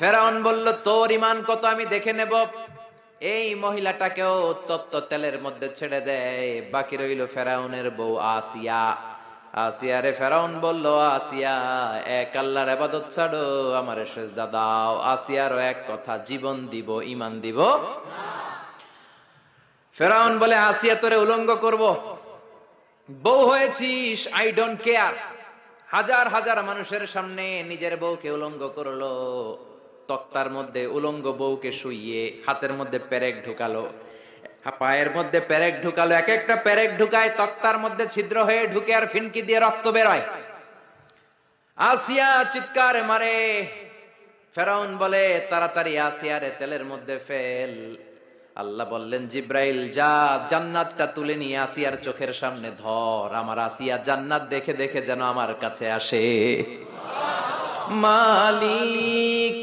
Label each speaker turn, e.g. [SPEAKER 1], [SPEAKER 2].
[SPEAKER 1] ফেরাউন বলল, তোর ইমান কত আমি দেখে নেব। এই মহিলাটাকেও তপ্ত তেলের মধ্যে ছেড়ে দেয়। বাকি রইল ফেরাউনের বউ আসিয়া। আসিয়া রে ফেরাউন বলল, আসিয়া এক আল্লাহর ইবাদত ছাড়ো, আমারে সেজদা দাও। আসিয়ারও এক কথা, জীবন দিব ইমান দিব। ফেরাউন বলে, আসিয়া তোরে উলঙ্গ করব, বউ হয়েছিস, আই ডোন্ট কেয়ার। হাজার হাজার মানুষের সামনে নিজের বউকে উলঙ্গ করলো। তক্তার মধ্যে উলঙ্গ বউকে শুইয়ে হাতের মধ্যে পেরেক ঢুকালো, পায়ের মধ্যে পেরেক ঢুকালো। এক একটা পেরেক ঢুকায় তক্তার মধ্যে ছিদ্র হয়ে ঢুকে আর ফিনকি দিয়ে রক্ত বেরোয়। আসিয়া চিৎকার মারে। ফেরাউন বলে, তাড়াতাড়ি আসিয়ারে তেলের মধ্যে ফেল। আল্লাহ বললেন, জিব্রাইল যা, জান্নাতটা তুলে নিয়ে আসিয়ার চোখের সামনে ধর। আমার আসিয়া জান্নাত দেখে দেখে যেন আমার কাছে আসে। মালিক